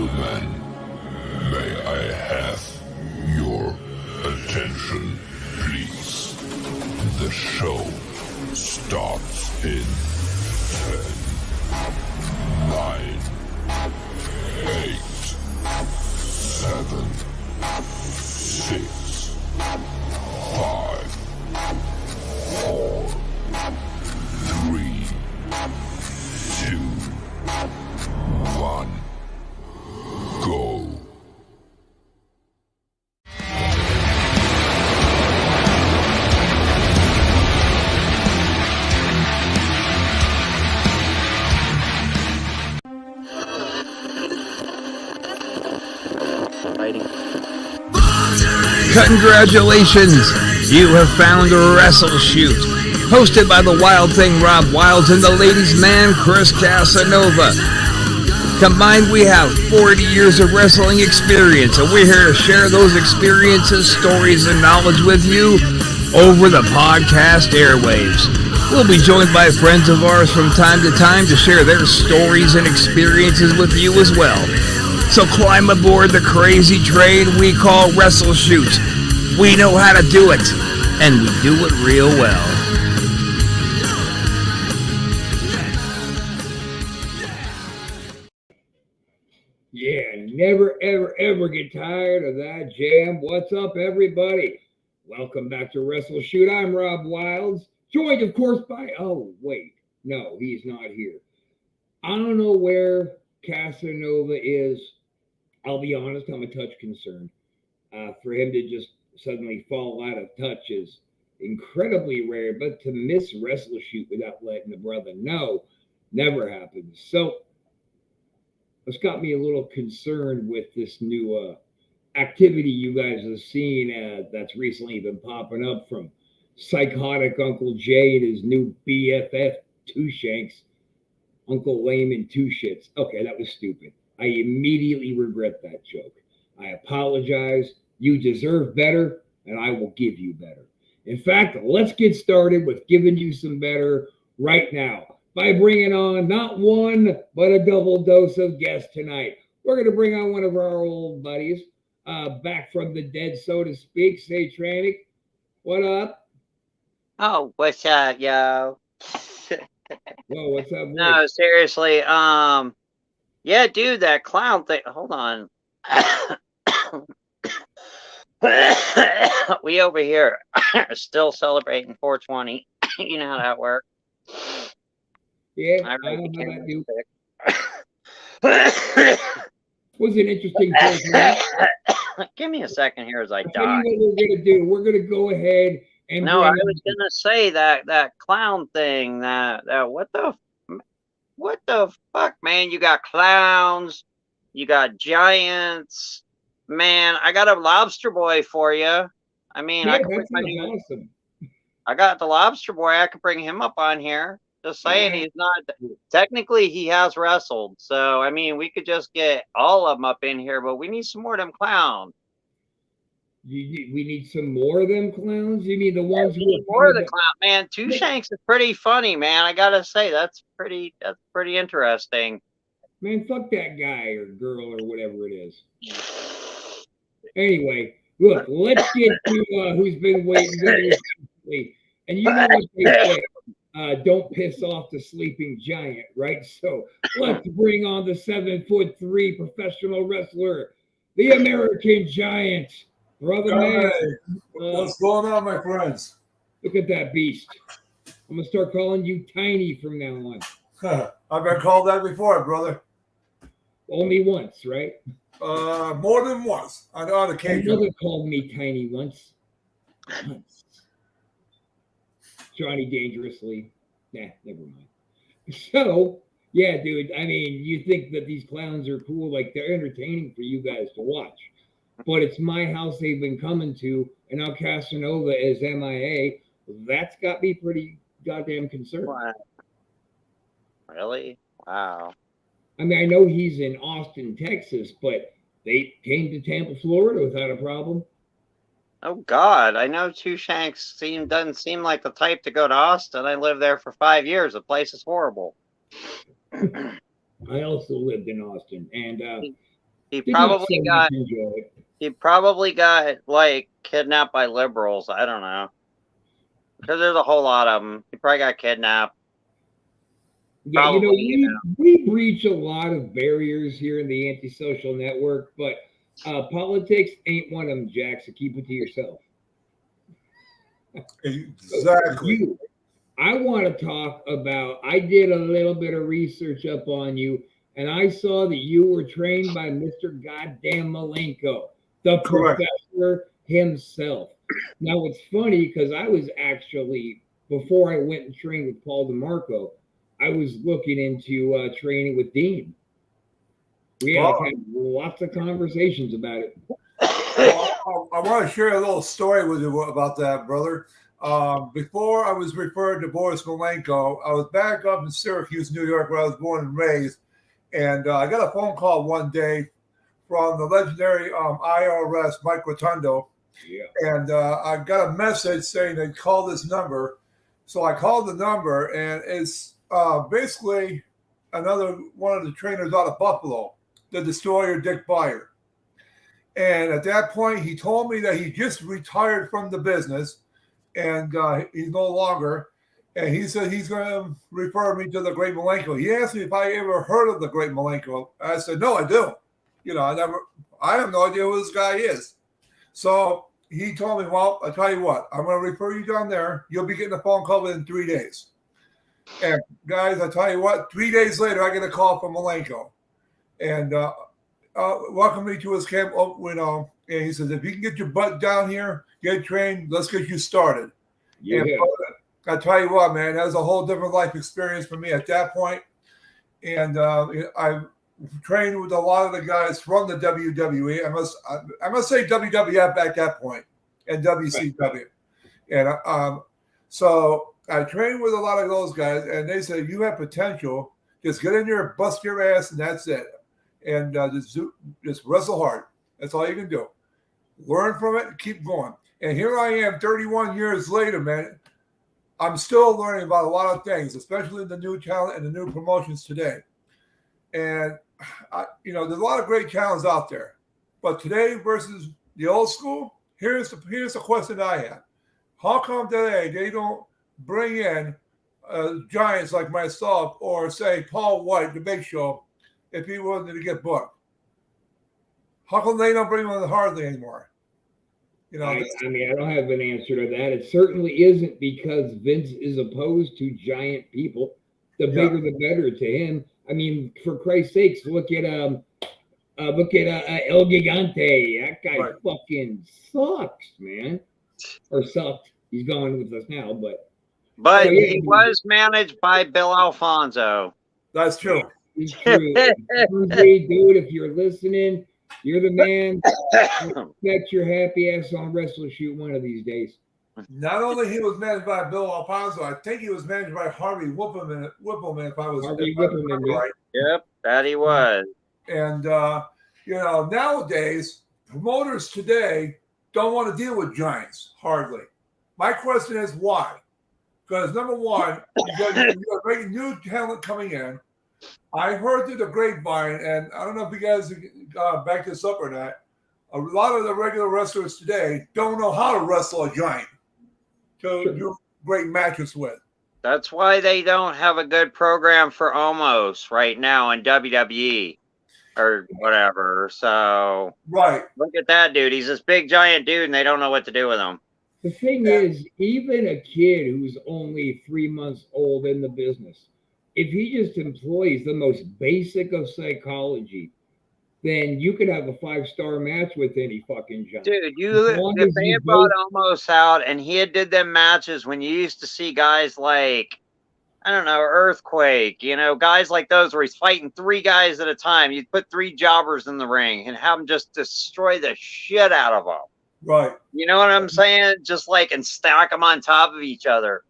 gentlemen, may I have your attention, please? The show starts in 10, 9, 8, 7, 6, 5, 4, 3, 2, 1, go. Congratulations! You have found Wrestle Shoot, hosted by the Wild Thing Rob Wilds and the ladies' man Chris Casanova. Combined, we have 40 years of wrestling experience, and we're here to share those experiences, stories, and knowledge with you over the podcast airwaves. We'll be joined by friends of ours from time to time to share their stories and experiences with you as well. So climb aboard the crazy train we call Wrestle Shoot. We know how to do it, and we do it real well. Yeah, never, ever, ever get tired of that jam. What's up, everybody? Welcome back to Wrestle Shoot. I'm Rob Wilds, joined, of course, by... Oh, wait. No, he's not here. I don't know where Casanova is. I'll be honest, I'm a touch concerned. For him to just suddenly fall out of touch is incredibly rare, but to miss Wrestle Shoot without letting the brother know never happens. So it's got me a little concerned with this new activity you guys have seen that's recently been popping up from psychotic Uncle Jay and his new BFF Two Shanks, Uncle Lame and Two Shits. Okay, that was stupid. I immediately regret that joke. I apologize. You deserve better, and I will give you better. In fact, let's get started with giving you some better right now by bringing on not one, but a double dose of guests tonight. We're going to bring on one of our old buddies, back from the dead, so to speak. Say, Trannick, what up? Oh, what's up, yo? Whoa, what's up? No, seriously. Yeah, dude, that clown thing. Hold on. We over here are still celebrating 420. You know how that works. Yeah, I know how that was an interesting person. Give me a second here as I die. What we're gonna do? We're gonna go ahead and. No, I was gonna say that clown thing. That what the fuck, man? You got clowns, you got giants. Man, I got a lobster boy for you. I mean, yeah, awesome. I got the lobster boy. I could bring him up on here. Just saying, he's not technically he has wrestled. So I mean, we could just get all of them up in here, but we need some more of them clowns. We need some more of them clowns. You mean the ones who need more of the clown? Man, Two Shanks is pretty funny, man. I gotta say that's pretty interesting. Man, fuck that guy or girl or whatever it is. Anyway, look, let's get to who's been waiting very patiently. And you know what they say, don't piss off the sleeping giant, right? So let's bring on the 7'3" professional wrestler, the American Giant, brother man. What's going on, my friends? Look at that beast. I'm gonna start calling you Tiny from now on. I've been called that before, brother. Only once, right? More than once. I know on occasion. My mother called me Tiny once. Johnny Dangerously. Nah, never mind. So, yeah, dude, I mean, you think that these clowns are cool, like they're entertaining for you guys to watch. But it's my house they've been coming to, and now Casanova is MIA. That's got me pretty goddamn concerned. Wow. Really? Wow. I mean, I know he's in Austin, Texas, but they came to Tampa, Florida without a problem. Oh God, I know Two Shanks doesn't seem like the type to go to Austin. I lived there for 5 years. The place is horrible. I also lived in Austin, and He Did not probably so got much enjoy it. he probably got like kidnapped by liberals. I don't know. Because there's a whole lot of them. He probably got kidnapped. Yeah, Probably, we breach a lot of barriers here in the antisocial network, but politics ain't one of them, Jack. So keep it to yourself. Exactly. I want to talk about. I did a little bit of research up on you, and I saw that you were trained by Mr. Goddamn Malenko, the Correct. professor himself. Now it's funny because I was actually before I went and trained with Paul DeMarco, I was looking into training with Dean. We had Well, had lots of conversations about it. well, I want to share a little story with you about that, brother. Before I was referred to Boris Malenko, I was back up in Syracuse, New York, where I was born and raised. And I got a phone call one day from the legendary IRS, Mike Rotundo. Yeah. And I got a message saying they'd call this number. So I called the number, and it's basically another one of the trainers out of Buffalo, the destroyer Dick Byer. And at that point, he told me that he just retired from the business and he's no longer. And he said he's going to refer me to the Great Malenko. He asked me if I ever heard of the Great Malenko. I said, no, I do. I have no idea who this guy is. So he told me, well, I tell you what, I'm going to refer you down there. You'll be getting a phone call within 3 days. And guys, I tell you what, 3 days later, I get a call from Malenko. And welcome me to his camp, and he says, if you can get your butt down here, get trained, let's get you started. Yeah. And I tell you what, man, that was a whole different life experience for me at that point. And I trained with a lot of the guys from the WWE. I must say WWF at that point, and WCW. And so I trained with a lot of those guys, and they said, you have potential. Just get in there, bust your ass, and that's it. And just wrestle hard. That's all you can do. Learn from it and keep going. And here I am 31 years later, man. I'm still learning about a lot of things, especially the new talent and the new promotions today. And, there's a lot of great talents out there. But today versus the old school, here's the question I have. How come today they don't bring in giants like myself or, say, Paul White, the Big Show, if he wanted to get booked? How come they don't bring him on the Hardly anymore? I don't have an answer to that. It certainly isn't because Vince is opposed to giant people. The bigger, the better to him. I mean, for Christ's sakes, look at El Gigante. That guy fucking sucks, man. Or sucked. He's gone with us now, but he was managed by Bill Alfonso. That's true. It's true. Dude, if you're listening, you're the man. Expect your happy ass on Wrestle Shoot one of these days. Not only he was managed by Bill Alfonso, I think he was managed by Harvey Whippleman, if I was right. Yep, that he was. And nowadays promoters today don't want to deal with giants hardly. My question is why? Because number one, you got great new talent coming in. I heard through the grapevine, and I don't know if you guys back this up or not. A lot of the regular wrestlers today don't know how to wrestle a giant to do great matches with. That's why they don't have a good program for Omos right now in WWE or whatever. So look at that dude. He's this big giant dude, and they don't know what to do with him. The thing is, even a kid who's only 3 months old in the business, if he just employs the most basic of psychology, then you could have a 5-star match with any fucking giant. Dude, if they had brought Omos out and he had did them matches when you used to see guys like, I don't know, Earthquake, guys like those where he's fighting 3 guys at a time. You'd put 3 jobbers in the ring and have them just destroy the shit out of them. Right. You know what I'm saying? Just and stack them on top of each other.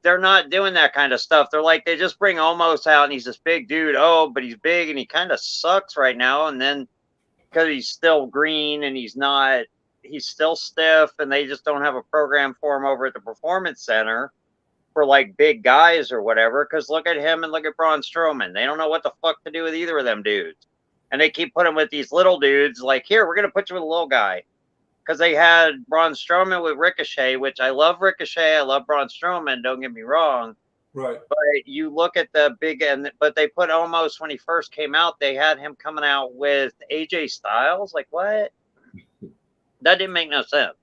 They're not doing that kind of stuff. They're they just bring Omos out and he's this big dude. Oh, but he's big and he kind of sucks right now. And then because he's still green and he's still stiff and they just don't have a program for him over at the Performance Center for big guys or whatever. Because look at him and look at Braun Strowman. They don't know what the fuck to do with either of them dudes. And they keep putting with these little dudes, like, here, we're going to put you with a little guy. Because they had Braun Strowman with Ricochet, which I love Ricochet. I love Braun Strowman, don't get me wrong. Right. But you look at the big end, but they put almost, when he first came out, they had him coming out with AJ Styles. Like, what? That didn't make no sense.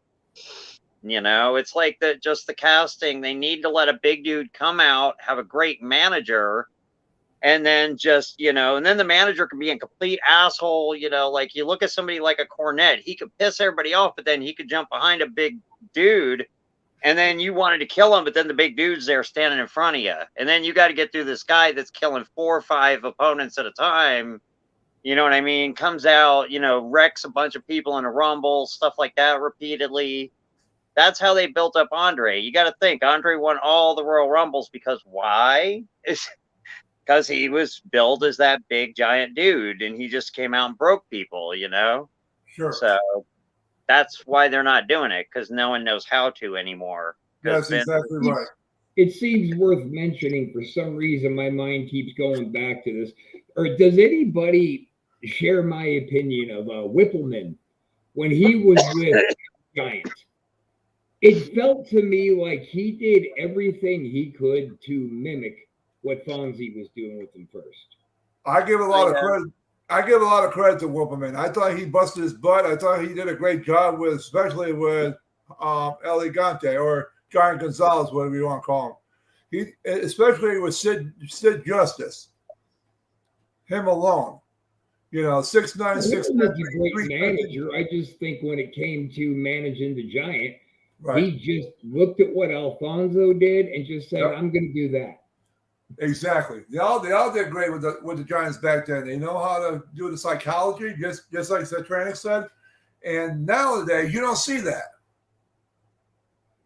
You know, it's like just the casting. They need to let a big dude come out, have a great manager, and then just, you know, and then the manager can be a complete asshole. You know, like you look at somebody like a Cornette, he could piss everybody off, but then he could jump behind a big dude, and then you wanted to kill him, but then the big dude's there standing in front of you. And then you got to get through this guy that's killing 4 or 5 opponents at a time. You know what I mean? Comes out, you know, wrecks a bunch of people in a rumble, stuff like that repeatedly. That's how they built up Andre. You got to think Andre won all the Royal Rumbles because why? It's because he was billed as that big giant dude, and he just came out and broke people, you know? Sure. So that's why they're not doing it, because no one knows how to anymore. That's exactly right. It seems worth mentioning. For some reason, my mind keeps going back to this. Or does anybody share my opinion of Whippleman when he was with Giant? It felt to me like he did everything he could to mimic what Fonzie was doing with him first. I give a lot of credit. I give a lot of credit to Whippleman. I thought he busted his butt. I thought he did a great job with, especially with Elegante or Giant Gonzalez, whatever you want to call him. He, especially with Sid Justice, him alone. You know, 6'9", 6'10", a great manager. I just think when it came to managing the Giant, right. He just looked at what Alfonso did and just said, yep. I'm going to do that. Exactly. They all did great with the Giants back then. They know how to do the psychology, just like Satranic said. And nowadays, you don't see that.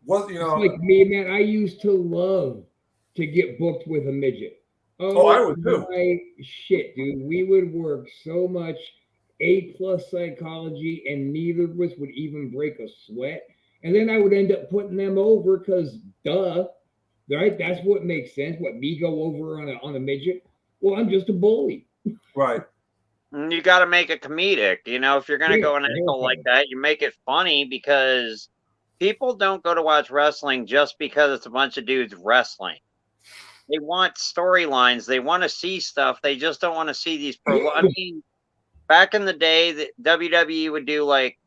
What you know? It's like me, man. I used to love to get booked with a midget. Oh, I would too. My shit, dude. We would work so much A+ psychology, and neither of us would even break a sweat. And then I would end up putting them over because, duh, right? That's what makes sense. What, me go over on a midget? Well, I'm just a bully. Right. You got to make it comedic. You know, if you're going to go an angle like that, you make it funny, because people don't go to watch wrestling just because it's a bunch of dudes wrestling. They want storylines. They want to see stuff. They just don't want to see these. I mean, back in the day, the WWE would do like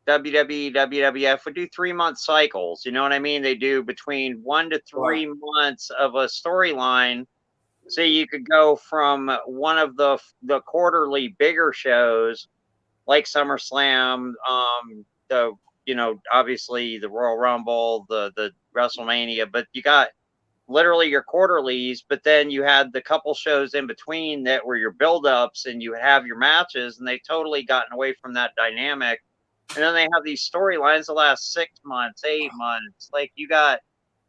WWE, WWF would do 3-month cycles. You know what I mean? They do between 1 to 3 months of a storyline. So you could go from one of the quarterly bigger shows like SummerSlam, obviously the Royal Rumble, the WrestleMania, but you got literally your quarterlies, but then you had the couple shows in between that were your build-ups, and you have your matches, and they totally gotten away from that dynamic. And then they have these storylines that last 6 months, 8 months. Like, you got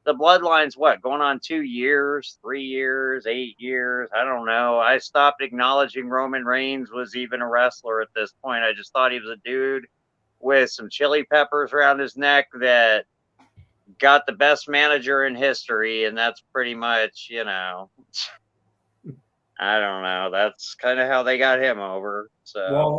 the Bloodlines, going on 2 years, 3 years, 8 years? I don't know. I stopped acknowledging Roman Reigns was even a wrestler at this point. I just thought he was a dude with some chili peppers around his neck that got the best manager in history, and that's pretty much, I don't know. That's kind of how they got him over. So, well,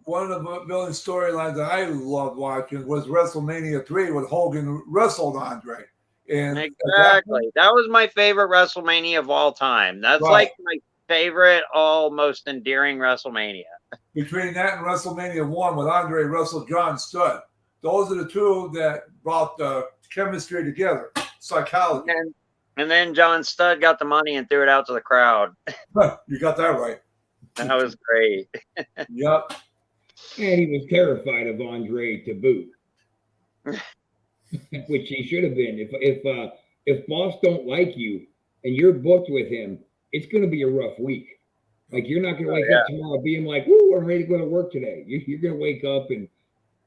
one of the building storylines that I loved watching was WrestleMania 3 when Hogan wrestled Andre. And exactly, that was my favorite WrestleMania of all time. That's like my favorite, most endearing WrestleMania. Between that and WrestleMania 1, when Andre wrestled John Studd, those are the two that brought the chemistry together, psychology. And then John Studd got the money and threw it out to the crowd. You got that right. That was great. Yep. And he was terrified of Andre to boot, which he should have been. If boss don't like you and you're booked with him, it's going to be a rough week. Like, you're not going to wake up tomorrow being like, "Woo, I'm ready to go to work today." You're going to wake up and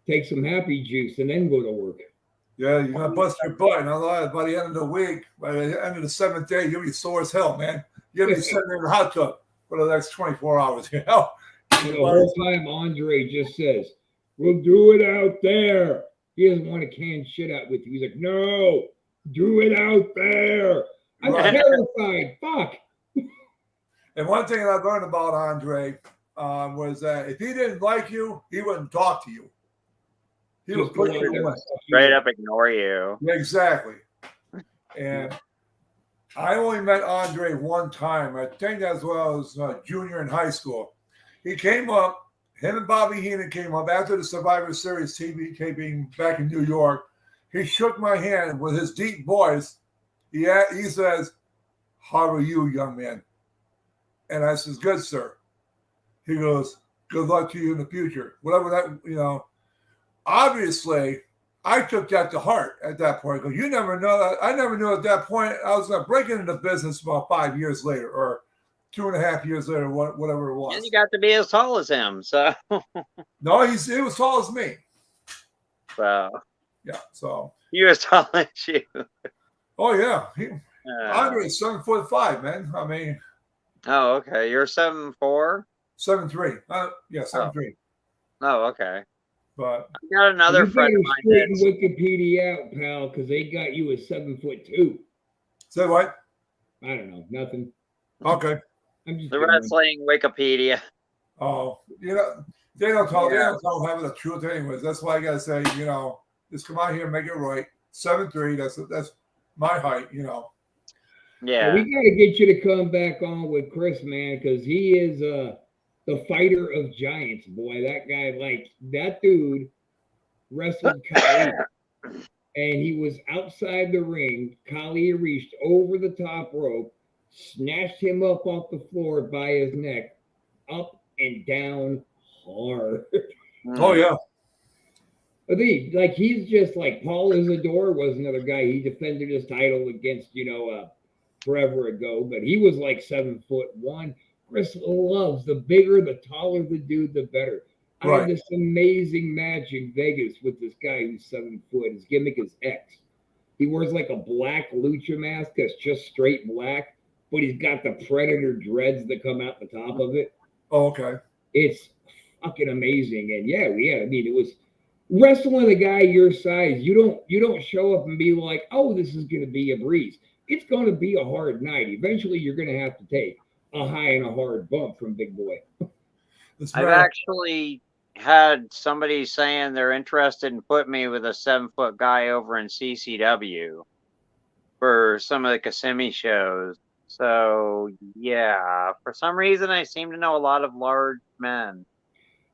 take some happy juice and then go to work. Yeah, you're going to bust your butt. And by the end of the week, by the end of the 7th day, you'll be sore as hell, man. You'll be sitting in the hot tub for the next 24 hours, And the whole time Andre just says, "We'll do it out there." He doesn't want to can shit out with you. He's like, "No, do it out there." I'm terrified. Fuck. And one thing I learned about Andre, was that if he didn't like you, he wouldn't talk to you. He would Just put go out you there away. and fuck you Straight up. up ignore you. Yeah, exactly. And I only met Andre one time. I think that's when I was junior in high school. He came up, him and Bobby Heenan came up after the Survivor Series TV taping back in New York. He shook my hand with his deep voice. He says, "How are you, young man?" And I says, "Good, sir." He goes, "Good luck to you in the future." Whatever that, obviously, I took that to heart at that point because you never know. I never knew at that point I was going to break into the business about 5 years later or 2.5 years later, whatever it was. And you got to be as tall as him, so. No, he was tall as me. So. Yeah, so. He was tall as you. Oh, yeah. Andre's 7'5", man. I mean. Oh, okay. You're 7'4"? 7'3". Yeah, 7'3". Oh, okay. But I got another friend of mine. Straighten Wikipedia out, pal, because they got you as 7'2". Say what? I don't know. Nothing. Okay. I'm just The wrestling Wikipedia. Oh, they don't tell having the truth anyways. That's why I gotta say, just come out here and make it right. 7'3". That's my height. Yeah. Well, we gotta get you to come back on with Chris, man, because he is the fighter of giants, boy. That guy, that dude wrestled Kali, and he was outside the ring. Kali reached over the top rope, snatched him up off the floor by his neck, up and down hard. Oh, yeah. He's just like Paul Isadore was another guy. He defended his title against, forever ago, but he was like 7'1". Chris loves the bigger, the taller the dude, the better. I had this amazing match in Vegas with this guy who's 7 foot. His gimmick is X. He wears like a black lucha mask that's just straight black, but he's got the Predator dreads that come out the top of it. Oh, okay. It's fucking amazing. And it was wrestling a guy your size. You don't show up and be like, oh, this is going to be a breeze. It's going to be a hard night. Eventually, you're going to have to take a high and a hard bump from Big Boy. I've actually had somebody saying they're interested in putting me with a 7-foot guy over in CCW for some of the Kissimmee shows. So, yeah, for some reason, I seem to know a lot of large men.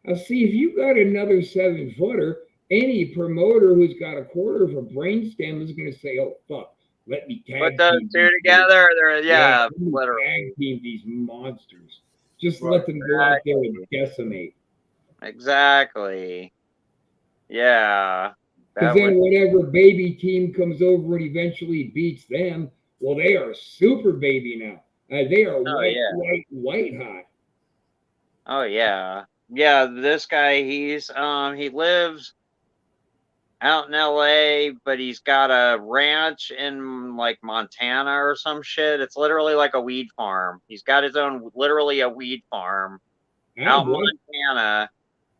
Now, see, if you got another 7-footer, any promoter who's got a quarter of a brainstem is going to say, oh, fuck. Let me tag Put those two together. Literally. Tag team these monsters. Just let them go out there and decimate. Exactly. Yeah. Because then whatever baby team comes over and eventually beats them, well, they are super baby now. They are white hot. Oh yeah. Yeah, this guy, he lives out in LA, but he's got a ranch in like Montana or some shit. It's literally like a weed farm. He's got his own, literally a weed farm out in Montana.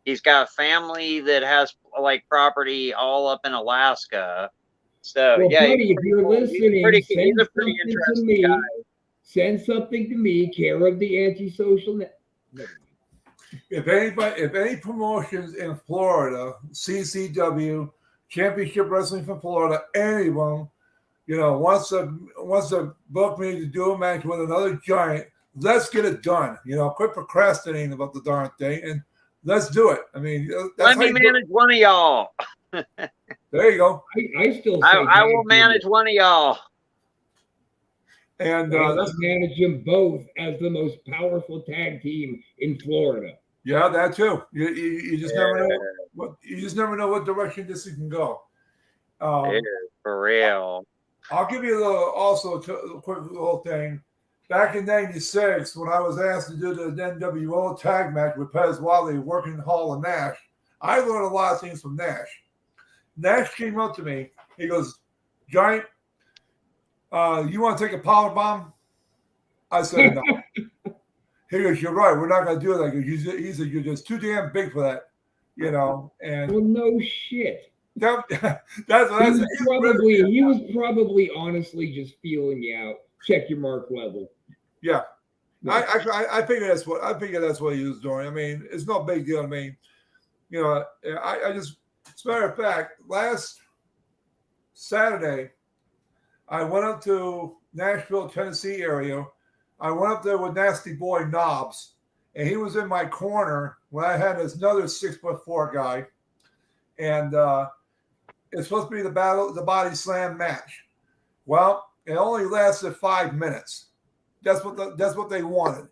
He's got family that has like property all up in Alaska. So well, yeah, buddy, if you're listening, he's a pretty interesting guy. Send something to me, care of the Antisocial Net. If any promotions in Florida, CCW, Championship Wrestling from Florida, anyone, wants to book me to do a match with another giant, let's get it done. Quit procrastinating about the darn thing and let's do it. I mean, let me manage one of y'all. There you go. I will manage one of y'all. And let's manage them both as the most powerful tag team in Florida. Yeah, that too. You just never know you just never know what direction this can go. For real. I'll give you a quick little thing. Back in '96, when I was asked to do the NWO tag match with Pez Wally working in Hall of Nash, I learned a lot of things from Nash. Nash came up to me. He goes, Giant, you want to take a power bomb? I said, no. He goes, you're right. We're not going to do that. He said, you're just too damn big for that, And well, no shit. He was probably honestly just feeling you out. Check your mark level. Yeah. I figure that's what he was doing. I mean, it's no big deal. I mean, you know, I just, as a matter of fact, last Saturday, I went up to Nashville, Tennessee area. I went up there with Nasty Boy Knobs, and he was in my corner when I had another 6'4" guy, and it's supposed to be the body slam match. Well, it only lasted 5 minutes. That's what they wanted.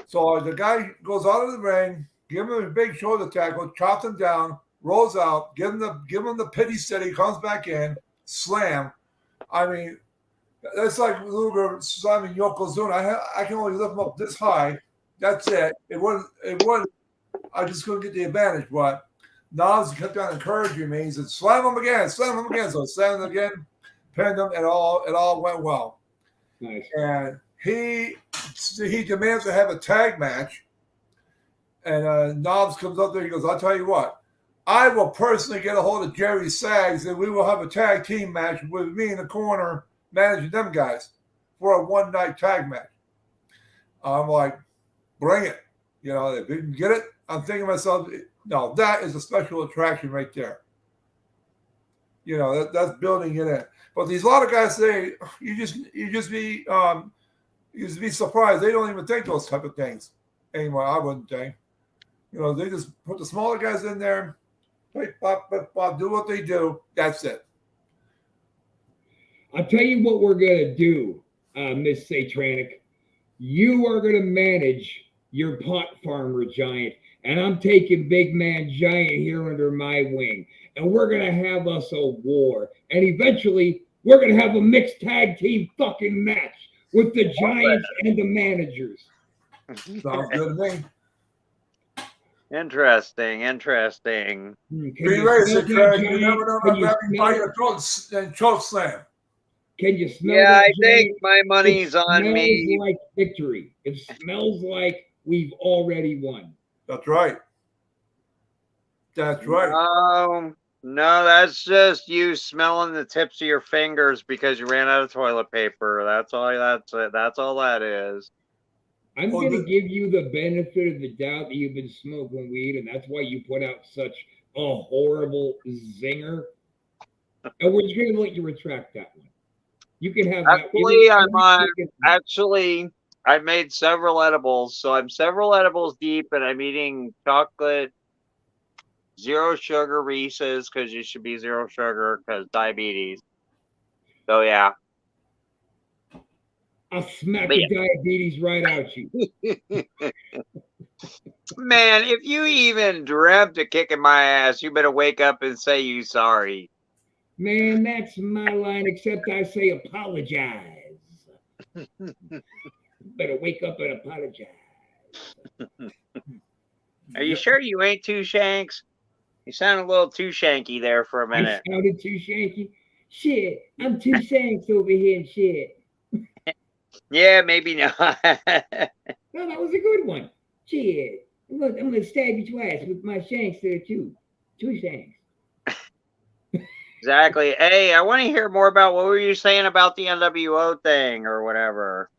So the guy goes out of the ring, give him a big shoulder tackle, chops him down, rolls out, give him the pity steady, comes back in, slam. I mean, that's like Luger slamming Yokozuna. I can only lift him up this high. That's it. It wasn't. I just couldn't get the advantage. But Nas kept on encouraging me. He said, "Slam him again, slam him again." So I slammed him again, pinned him. It all went well. Nice. And he demands to have a tag match. And Knobs comes up there. He goes, "I'll tell you what. I will personally get a hold of Jerry Sags, and we will have a tag team match with me in the corner managing them guys for a one-night tag match." I'm like, bring it. You know, if you can get it, I'm thinking to myself, no, that is a special attraction right there. You know, that's building it in. But these a lot of guys say you just be surprised. They don't even think those type of things anymore. I wouldn't think. You know, they just put the smaller guys in there, do what they do. That's it. I'll tell you what we're going to do, Miss Satranic. You are going to manage your pot farmer giant, and I'm taking big man giant here under my wing. And we're going to have us a war. And eventually, we're going to have a mixed tag team fucking match with the giants and the managers. Sounds good to me. Interesting. Be racing, Craig. You never know about grabbing by your throat and choke slam. Can you smell Yeah, that? I think my money's on me. It smells like victory. It smells like we've already won. That's right. That's right. No, that's just you smelling the tips of your fingers because you ran out of toilet paper. That's all that is. I'm going to give you the benefit of the doubt that you've been smoking weed, and that's why you put out such a horrible zinger. And we're just going to let you retract that one. You can have Actually, I've made several edibles, so I'm several edibles deep, and I'm eating chocolate, zero sugar Reese's because you should be zero sugar because diabetes. So yeah. I'll smack the diabetes right out you. Man, if you even dreamt of kicking my ass, you better wake up and say you sorry. Man, that's my line, except I say apologize. Better wake up and apologize. Are you sure you ain't Two Shanks? You sound a little too shanky there for a minute. I sounded too shanky? Shit, I'm Two Shanks over here and shit. Yeah, maybe not. No, that was a good one. Shit. I'm gonna stab you twice with my shanks there too. Two shanks. Exactly. Hey, I want to hear more about what were you saying about the NWO thing or whatever.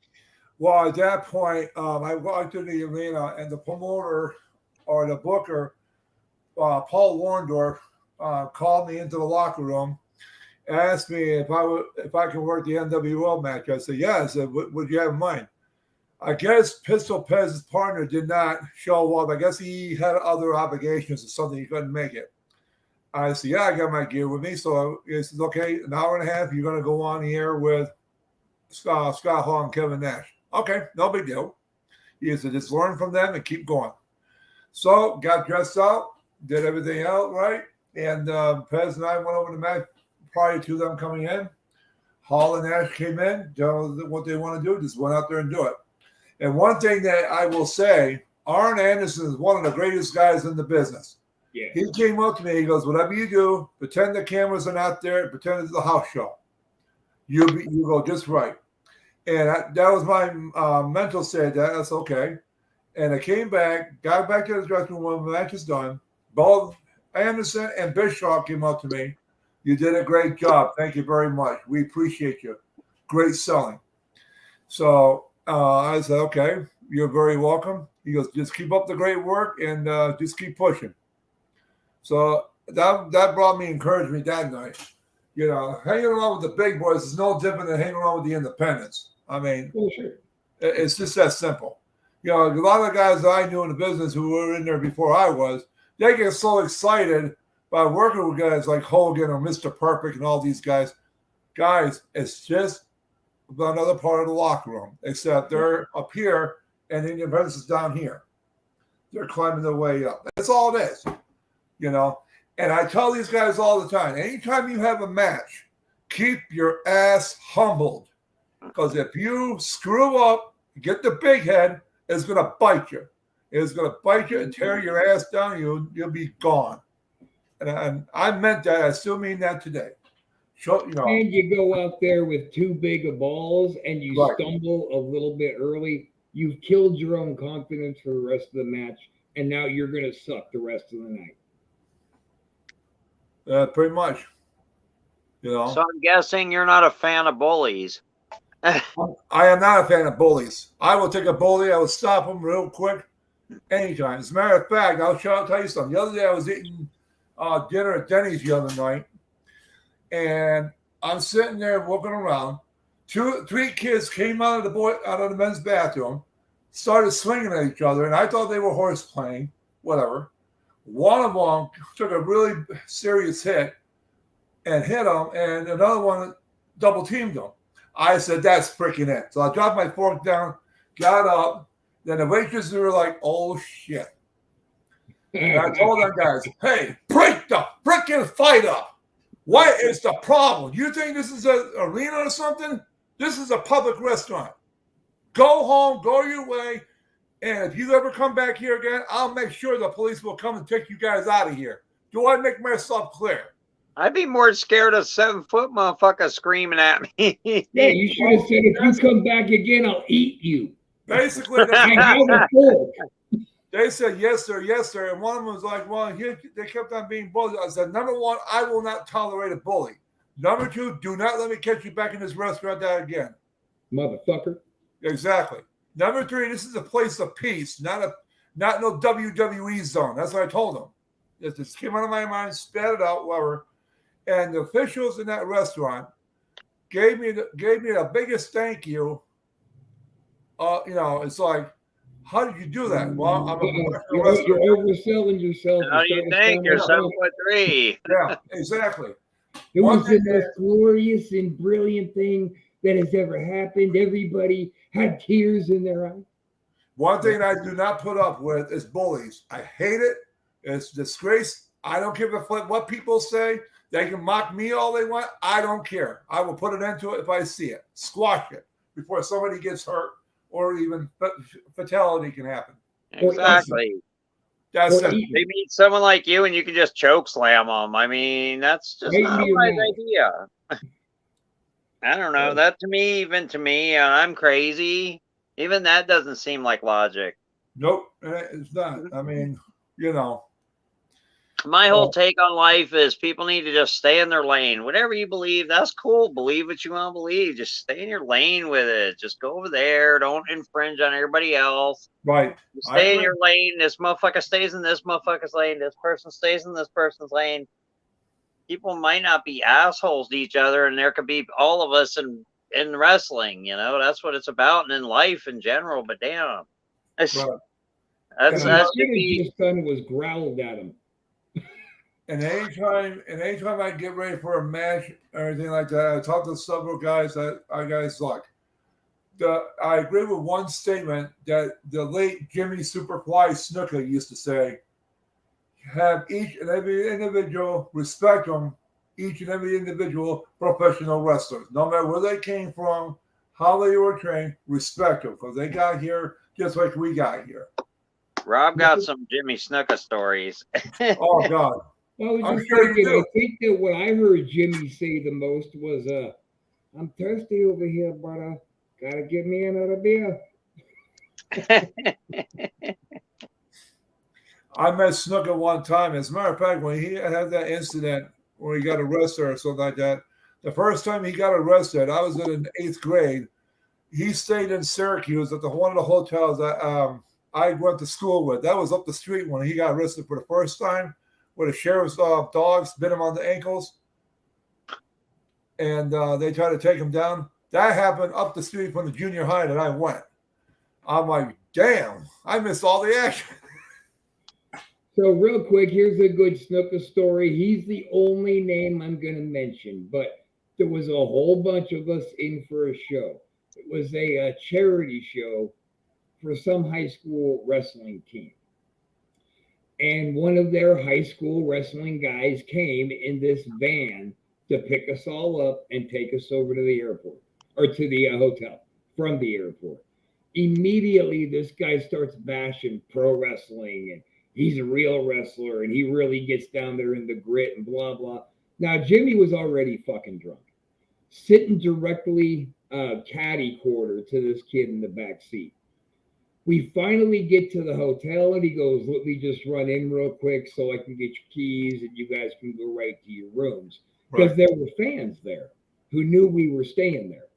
Well, at that point, I walked to the arena, and the promoter or the booker, Paul Warndorf, called me into the locker room, asked me if I could work the NWO match. I said yes. I said, would you have in mind? I guess Pistol Pez's partner did not show up. I guess he had other obligations or something. He couldn't make it. I said, yeah, I got my gear with me. So he says, okay, an hour and a half, you're going to go on the air with Scott Hall and Kevin Nash. Okay, no big deal. He said, just learn from them and keep going. So got dressed out, did everything out right. And Pez and I went over the match prior to them coming in. Hall and Nash came in, told them what they want to do, just went out there and do it. And one thing that I will say, Arn Anderson is one of the greatest guys in the business. Yeah. He came up to me. He goes, whatever you do, pretend the cameras are not there. Pretend it's a house show. You go just right. And that was my mental state. That's okay. And I came back, got back to the dressing room when the match is done. Both Anderson and Bischoff came up to me. You did a great job. Thank you very much. We appreciate you. Great selling. So I said, okay. you're very welcome. He goes, just keep up the great work and just keep pushing. So that brought me encouragement that night. You know, hanging around with the big boys is no different than hanging around with the independents. I mean, it's just that simple. You know, a lot of the guys that I knew in the business who were in there before I was, they get so excited by working with guys like Hogan or Mr. Perfect and all these guys. Guys, it's just another part of the locker room, except they're up here and the independents is down here. They're climbing their way up. That's all it is, you know. And I tell these guys all the time, anytime you have a match, keep your ass humbled. Because if you screw up, get the big head, it's going to bite you. It's going to bite you and tear your ass down. You'll be gone. And I meant that. I still mean that today. So, you know, and you go out there with too big of balls and you stumble a little bit early, you've killed your own confidence for the rest of the match. And now you're going to suck the rest of the night. Pretty much. You know. So I'm guessing you're not a fan of bullies. I am not a fan of bullies. I will take a bully. I will stop them real quick anytime. As a matter of fact, I'll tell you something. The other day I was eating dinner at Denny's the other night, and I'm sitting there walking around. 3 kids came out of the men's bathroom, started swinging at each other, and I thought they were horse playing, whatever. One of them took a really serious hit and hit him, and another one double teamed him. I said, that's freaking it. So I dropped my fork down, got up. Then the waitresses were like, oh, shit. And I told them guys, hey, break the freaking fight up. What is the problem? You think this is an arena or something? This is a public restaurant. Go home, go your way. And if you ever come back here again, I'll make sure the police will come and take you guys out of here. Do I make myself clear? I'd be more scared of 7-foot motherfucker screaming at me. Yeah, you should have said, if you come back again, I'll eat you. Basically, they said, yes, sir, yes, sir. And one of them was like, well, they kept on being bullies. I said, number 1, I will not tolerate a bully. Number 2, do not let me catch you back in this restaurant again. Motherfucker. Exactly. Number 3, this is a place of peace, not no WWE zone. That's what I told them. It just came out of my mind, spat it out, whatever. And the officials in that restaurant gave me the biggest thank you. You know, it's like, how did you do that? Well, I'm you're overselling yourself. How do you think? You're 7'3". Yeah, exactly. It was the most glorious and brilliant thing that has ever happened. Everybody had tears in their eyes. One thing I do not put up with is bullies. I hate it. It's disgrace. I don't give a fuck what people say. They can mock me all they want. I don't care. I will put an end to it if I see it. Squash it before somebody gets hurt or even fatality can happen. Exactly. That's it. They meet someone like you and you can just choke slam them. I mean, that's just not a right idea. I don't know. That even to me, I'm crazy. Even that doesn't seem like logic. Nope, it's not. I mean, you know. My whole take on life is people need to just stay in their lane. Whatever you believe, that's cool. Believe what you want to believe. Just stay in your lane with it. Just go over there. Don't infringe on everybody else. Right. Just stay in your lane. This motherfucker stays in this motherfucker's lane. This person stays in this person's lane. People might not be assholes to each other, and there could be all of us in wrestling. You know, that's what it's about, and in life in general. But damn, that's his son was growled at him. And anytime I get ready for a match or anything like that, I talk to several guys that I guys like. I agree with one statement that the late Jimmy Superfly Snuka used to say: have each and every individual respect them, each and every individual professional wrestlers, no matter where they came from, how they were trained, respect them because they got here just like we got here. Rob got some Jimmy Snuka stories. Oh God. Well, I think that what I heard Jimmy say the most was, I'm thirsty over here, brother. Gotta give me another beer. I met Snuka one time. As a matter of fact, when he had that incident where he got arrested or something like that, the first time he got arrested, I was in 8th grade. he stayed in Syracuse at one of the hotels that I went to school with. That was up the street when he got arrested for the first time, where the sheriff's dogs bit him on the ankles, and they tried to take him down. That happened up the street from the junior high that I went. I'm like, damn, I missed all the action. So real quick, here's a good Snuka story. He's the only name I'm going to mention, but there was a whole bunch of us in for a show. It was a charity show for some high school wrestling team. And one of their high school wrestling guys came in this van to pick us all up and take us over to the airport, or to the hotel from the airport. Immediately, this guy starts bashing pro wrestling, and he's a real wrestler, and he really gets down there in the grit and blah, blah. Now, Jimmy was already fucking drunk, sitting directly caddy quarter to this kid in the back seat. We finally get to the hotel, and he goes, let me just run in real quick so I can get your keys, and you guys can go right to your rooms. Because there were fans there who knew we were staying there.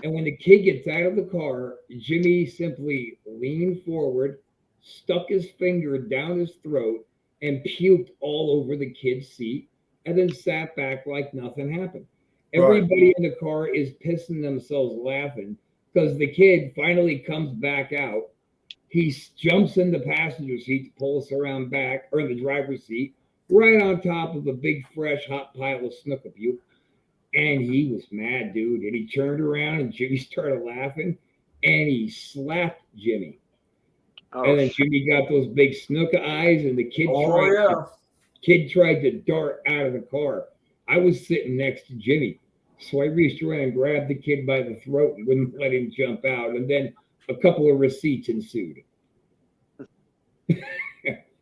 And when the kid gets out of the car, Jimmy simply leaned forward, stuck his finger down his throat, and puked all over the kid's seat, and then sat back like nothing happened. Everybody in the car is pissing themselves laughing because the kid finally comes back out. He jumps in the passenger seat to pull us around back, or in the driver's seat, right on top of a big, fresh, hot pile of Snuka puke. And he was mad, dude. And he turned around, and Jimmy started laughing, and he slapped Jimmy. Oh, and then Jimmy got those big Snuka eyes, and the kid tried to dart out of the car. I was sitting next to Jimmy, so I reached around and grabbed the kid by the throat and wouldn't let him jump out. And then a couple of receipts ensued.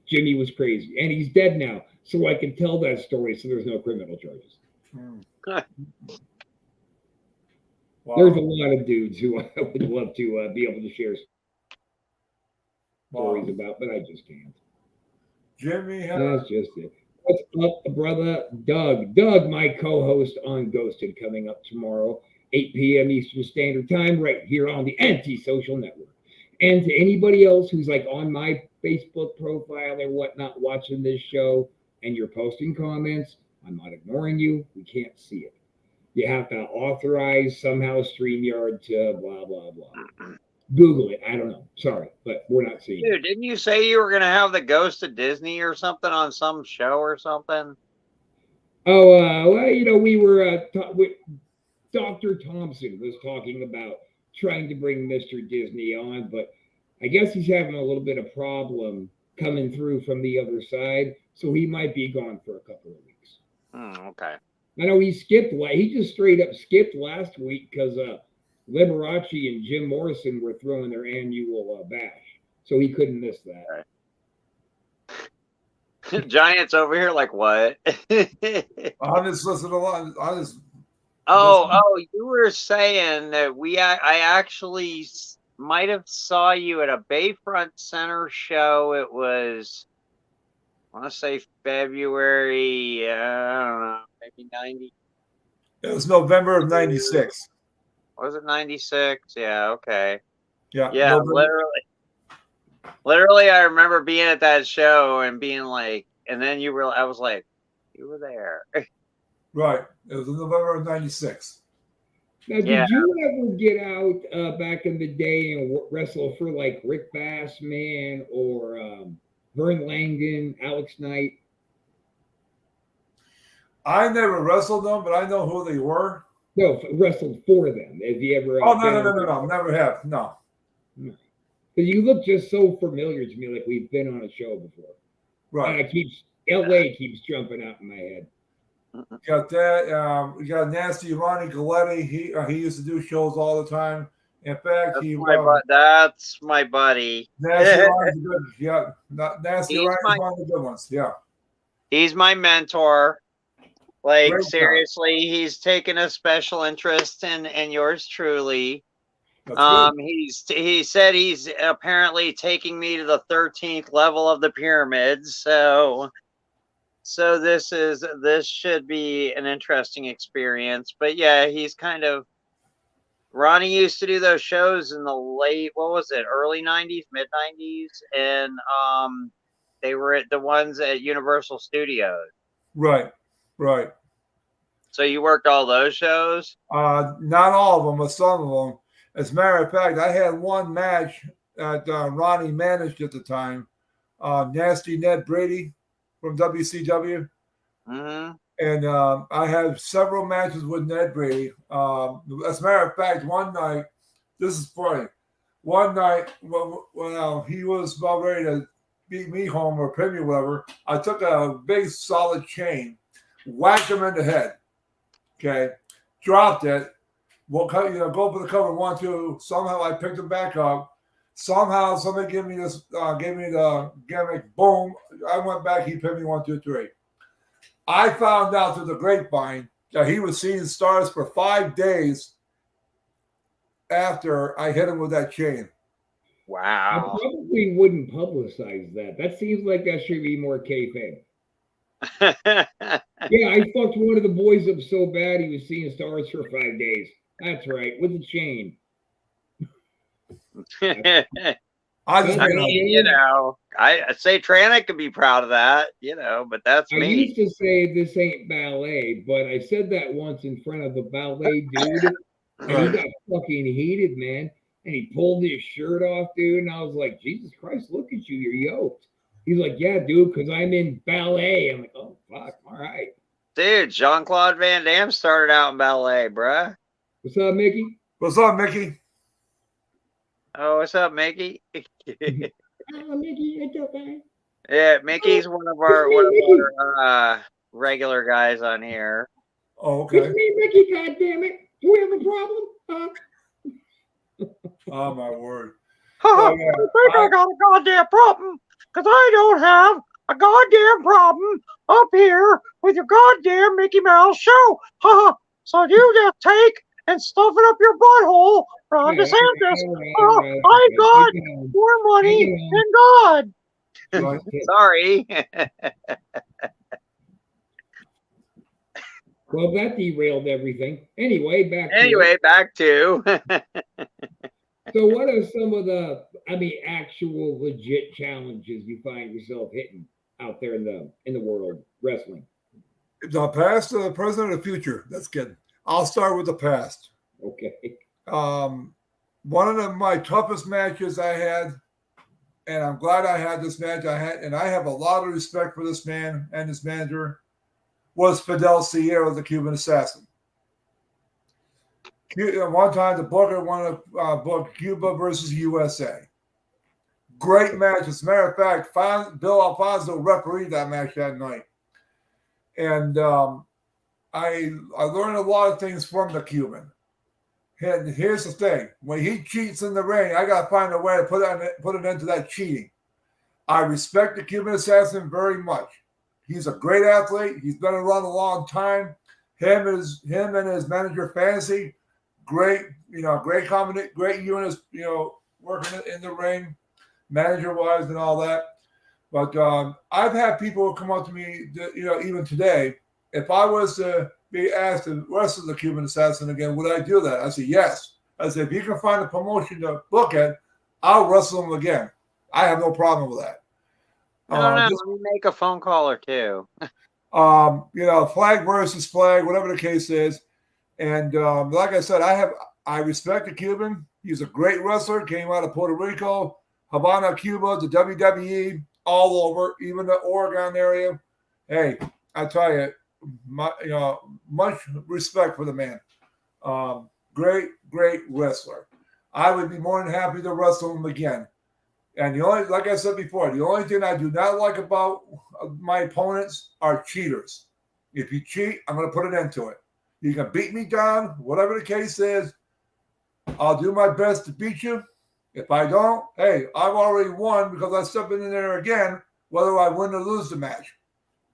Jimmy was crazy, and he's dead now, so I can tell that story. So there's no criminal charges. Wow. There's a lot of dudes who I would love to be able to share stories about, but I just can't. Jimmy, that's just it. What's up, brother Doug? Doug, my co-host on Ghosted, coming up tomorrow, 8 p.m. Eastern Standard Time, right here on the Anti-Social Network. And to anybody else who's like on my Facebook profile or whatnot watching this show, and you're posting comments, I'm not ignoring you. We can't see it. You have to authorize somehow StreamYard to blah, blah, blah. Google it. I don't know. Sorry, but we're not seeing it. Dude, didn't you say you were going to have the Ghost of Disney or something on some show or something? Oh, well, you know, we were Dr. Thompson was talking about trying to bring Mr. Disney on, but I guess he's having a little bit of problem coming through from the other side, so he might be gone for a couple of weeks. Okay. I know he just straight up skipped last week because Liberace and Jim Morrison were throwing their annual bash, so he couldn't miss that. Right. Giants over here, like what? I just listen a lot. Oh, you were saying that I actually might have saw you at a Bayfront Center show. It was, I want to say February, I don't know, maybe 90. It was November of 96. Was it 96? Yeah, okay. Yeah, November. Literally, I remember being at that show and being like, and then I was like, you were there. Right. It was in November of 96. Now, did you ever get out back in the day and wrestle for like Rick Bassman or Vern Langdon, Alex Knight? I never wrestled them, but I know who they were. No, wrestled for them. Have you ever? No. Never have. No. Because you look just so familiar to me, like we've been on a show before. Right. And LA keeps jumping out in my head. Got that. We got Nasty Ronnie Galletti. He used to do shows all the time. In fact, that's my buddy. Nasty Ronnie's good. Yeah, Nasty Ronnie's one of the good ones. Yeah. He's my mentor. Like, great seriously, time. He's taken a special interest in yours truly. He said he's apparently taking me to the 13th level of the pyramids. So this should be an interesting experience. But yeah, he's kind of Ronnie used to do those shows in the early 90s, mid 90s, and they were at the ones at Universal Studios. Right. So you worked all those shows? Not all of them, but some of them. As a matter of fact, I had one match that Ronnie managed at the time. Nasty Ned Brady from WCW. Mm-hmm. And I had several matches with Ned Brady. As a matter of fact, one night, this is funny. One night, when he was about ready to beat me home or pin me, whatever, I took a big solid chain, whacked him in the head. Okay, dropped it. Well, go for the cover 1, 2. Somehow I picked him back up. Somehow somebody gave me the gimmick. Boom! I went back. He pinned me 1, 2, 3. I found out through the grapevine that he was seeing stars for 5 days after I hit him with that chain. Wow. I probably wouldn't publicize that. That seems like that should be more kayfabe. Yeah, I fucked one of the boys up so bad he was seeing stars for 5 days. That's right, with a chain. I mean, I say Tranick could be proud of that, but that's me. I used to say this ain't ballet, but I said that once in front of a ballet dude, and he got fucking heated, man. And he pulled his shirt off, dude. And I was like, Jesus Christ, look at you, you're yoked. He's like, yeah, dude, because I'm in ballet. I'm like, oh, fuck, all right. Dude, Jean-Claude Van Damme started out in ballet, bruh. What's up, Mickey? What's up, Mickey? Oh, what's up, Mickey? Oh, Mickey, it's okay. Yeah, Mickey's one of our regular guys on here. Oh, okay. It's me, Mickey, goddammit. Do we have a problem? Oh, my word. I think I got a goddamn problem, because I don't have a goddamn problem up here with your goddamn Mickey Mouse show. So you just take and stuff it up your butthole, Ron DeSantis. I got more money than God. Sorry. Well, that derailed everything. Anyway, back to So what are some of the, actual legit challenges you find yourself hitting out there in the world wrestling? The past, the present, and the future. That's good. I'll start with the past. Okay. One of my toughest matches I had, and I'm glad I had this match. I have a lot of respect for this man and his manager, was Fidel Sierra, the Cuban Assassin. One time, the Booker wanted to book Cuba versus USA. Great match. As a matter of fact, Bill Alfonso refereed that match that night. And I learned a lot of things from the Cuban. And here's the thing. When he cheats in the ring, I got to find a way to put an end to that cheating. I respect the Cuban Assassin very much. He's a great athlete. He's been around a long time. Him and his manager, Fantasy, great combination, great units, working in the ring, manager-wise and all that. But I've had people come up to me, even today, if I was to be asked to wrestle the Cuban Assassin again, would I do that? I said, yes. I said, if you can find a promotion to book it, I'll wrestle him again. I have no problem with that. Let me make a phone call or two. Flag versus flag, whatever the case is. And like I said, I respect the Cuban. He's a great wrestler. Came out of Puerto Rico, Havana, Cuba, the WWE, all over, even the Oregon area. Hey, I tell you, much respect for the man. Great wrestler. I would be more than happy to wrestle him again. And like I said before, the only thing I do not like about my opponents are cheaters. If you cheat, I'm going to put an end to it. You can beat me down, whatever the case is. I'll do my best to beat you. If I don't, hey, I've already won because I stepped in there again, whether I win or lose the match.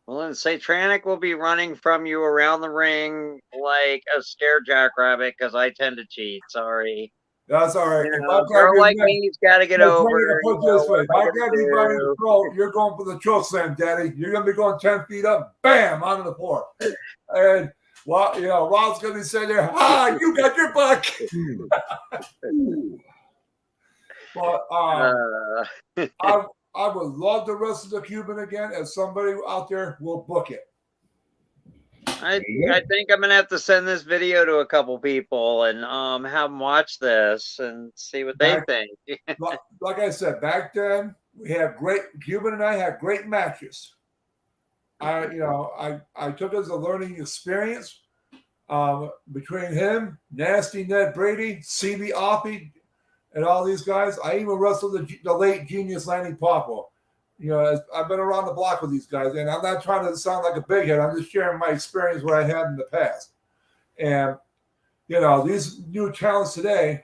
Well, then Satranic will be running from you around the ring like a scared jackrabbit because I tend to cheat. Sorry. That's all right. A girl like me's got to get over. Put this way. If I grab you by the throat, you're going for the choke slam, Daddy. You're going to be going 10 feet up, bam, onto the floor. And Well, you know, Ron's going to be sitting there, you got your buck. But I would love to wrestle the Cuban again, and somebody out there will book it. I think I'm gonna have to send this video to a couple people and have them watch this and see what they think. Like I said, back then we had Cuban and I had great matches. I took it as a learning experience between him, Nasty Ned Brady, CB Oppie, and all these guys. I even wrestled the late genius Lanny Poffo. You know, I've been around the block with these guys, and I'm not trying to sound like a big head. I'm just sharing my experience, what I had in the past. And, you know, these new talents today,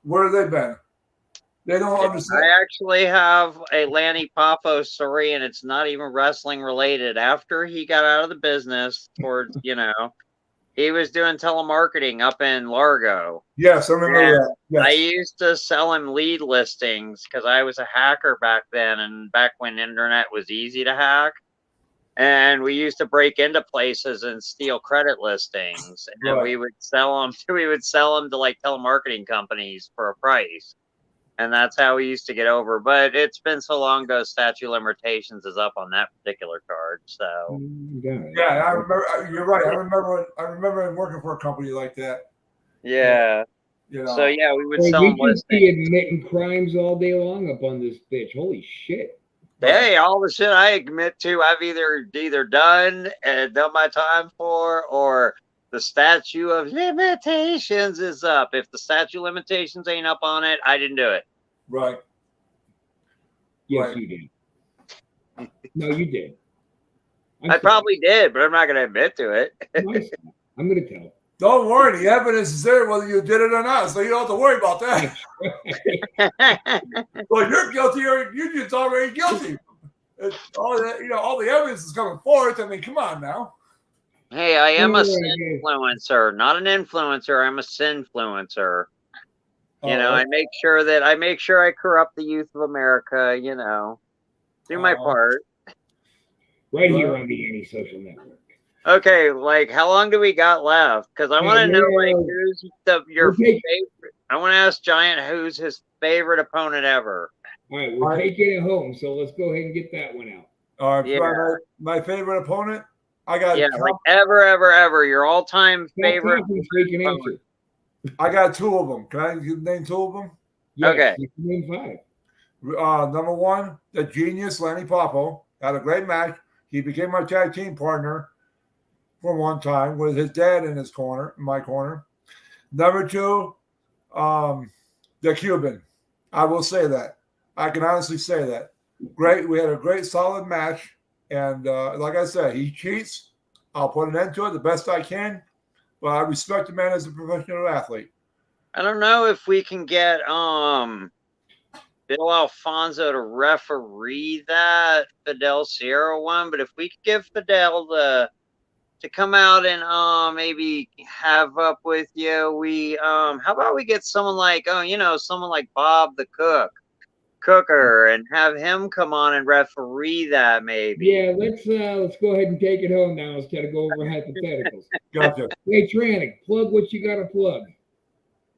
where have they been? They don't understand. I actually have a Lanny Poffo story, and it's not even wrestling related. After he got out of the business, towards he was doing telemarketing up in Largo. Yes, I remember that. Yes. I used to sell him lead listings because I was a hacker back then, and back when internet was easy to hack. And we used to break into places and steal credit listings, and we would sell them. We would sell them to like telemarketing companies for a price. And that's how we used to get over. But it's been so long ago, statute of limitations is up on that particular card. So yeah, I remember. You're right. I remember working for a company like that. Yeah. You know. So yeah, we would sell them. You just be admitting crimes all day long up on this bitch. Holy shit. Hey, all the shit I admit to, I've either done and done my time for, or the statute of limitations is up. If the statute of limitations ain't up on it, I didn't do it. Right. Yes, you did. No, you did. I probably did, but I'm not going to admit to it. I'm going to tell. Don't worry, the evidence is there whether you did it or not, so you don't have to worry about that. Well, you're guilty or you're just already guilty. All the evidence is coming forth. I mean, come on now. Hey, I am a sinfluencer, not an influencer. I'm a sinfluencer. I make sure I corrupt the youth of America. Do my part. Right here on the Anti-Social Network. Okay, like how long do we got left? Because I want to know, like, who's your favorite. I want to ask Giant who's his favorite opponent ever. All right, we're taking it home, so let's go ahead and get that one out. All right, my favorite opponent. I got like ever your all-time favorite. I got two of them. Can I name two of them? Yes, okay. Name five. Number one, the genius Lanny Poffo had a great match. He became my tag team partner for one time with his dad in my corner. Number two, the Cuban. I will say that. I can honestly say that. Great. We had a great, solid match. And like I said, he cheats. I'll put an end to it the best I can. But I respect the man as a professional athlete. I don't know if we can get Bill Alfonso to referee that Fidel Sierra one, but if we could give Fidel to come out and maybe have up with you, how about we get someone like someone like Bob the Cooker, and have him come on and referee that maybe. Yeah, let's go ahead and take it home now instead of go over hypotheticals. Gotcha. Hey, Tranic, plug what you got to plug.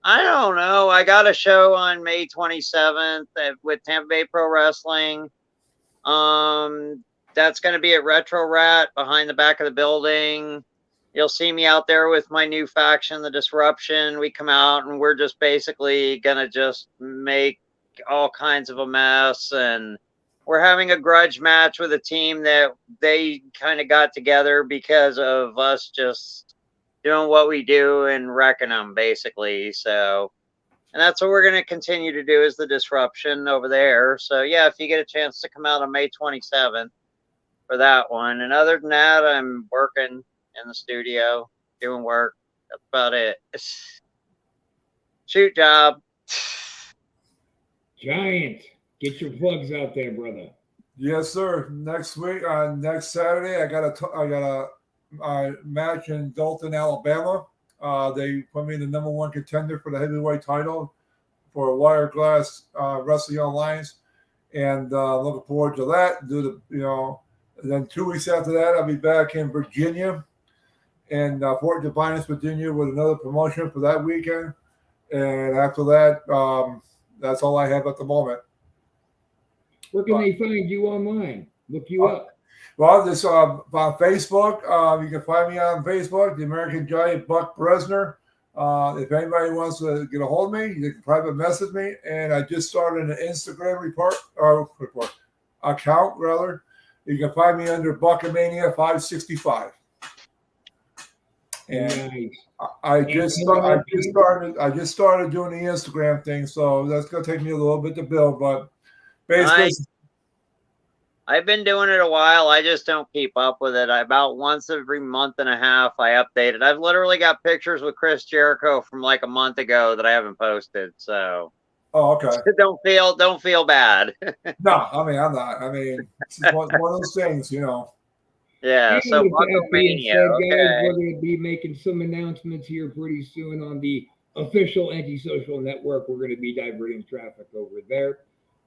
I don't know. I got a show on May 27th with Tampa Bay Pro Wrestling. That's going to be at Retro Rat behind the back of the building. You'll see me out there with my new faction, the Disruption. We come out and we're just basically going to just make all kinds of a mess, and we're having a grudge match with a team that they kind of got together because of us just doing what we do and wrecking them basically. So, and that's what we're going to continue to do, is the Disruption over there. So yeah, if you get a chance to come out on May 27th for that one. And other than that, I'm working in the studio doing work. That's about it. Shoot job. Giant, get your plugs out there, brother. Yes, sir. Next week, next Saturday, I got a match in Dalton, Alabama. They put me in the number one contender for the heavyweight title for Wireglass Wrestling Alliance, and looking forward to that. And then 2 weeks after that, I'll be back in Virginia in Fort Defiance, Virginia, with another promotion for that weekend. And after that, that's all I have at the moment. Where can they find you online? Look you up. Well, this on Facebook. You can find me on Facebook, the American Giant Buck Bresner. If anybody wants to get a hold of me, you can private message me. And I just started an Instagram account, rather. You can find me under Buckamania 565. And Nice. I just started doing the Instagram thing, so that's gonna take me a little bit to build, but basically. I've been doing it a while. I just don't keep up with it. About once every month and a half, I update it. I've literally got pictures with Chris Jericho from like a month ago that I haven't posted. So, okay. don't feel bad. No, I mean I'm not. I mean, it's one of those things, you know. Yeah. And So with that being Buckamania. said, Okay. guys, we're going to be making some announcements here pretty soon on the official Antisocial Network. We're going to be diverting traffic over there.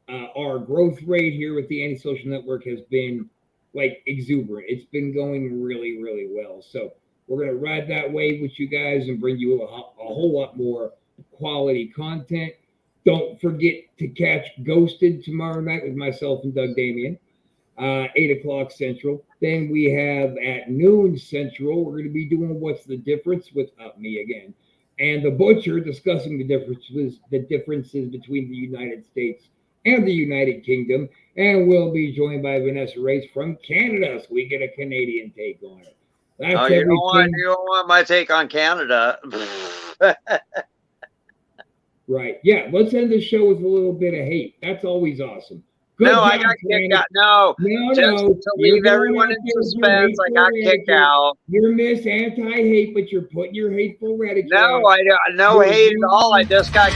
Our growth rate here with the Antisocial Network has been like exuberant. It's been going really, really well. So we're going to ride that wave with you guys and bring you a whole lot more quality content. Don't forget to catch Ghosted tomorrow night with myself and Doug Damien, 8 o'clock Central. Then we have at noon Central, we're going to be doing What's the Difference with me again. And the Butcher discussing the differences between the United States and the United Kingdom, and we'll be joined by Vanessa Race from Canada, so we get a Canadian take on it. That's You don't want my take on Canada. Right. Yeah, let's end the show with a little bit of hate. That's always awesome. Good No, job, I got kicked out. No, just to leave everyone in suspense, I got kicked out. You're Miss Anti-Hate, but you're putting your hateful rhetoric. No, I don't. No hate at all. I just got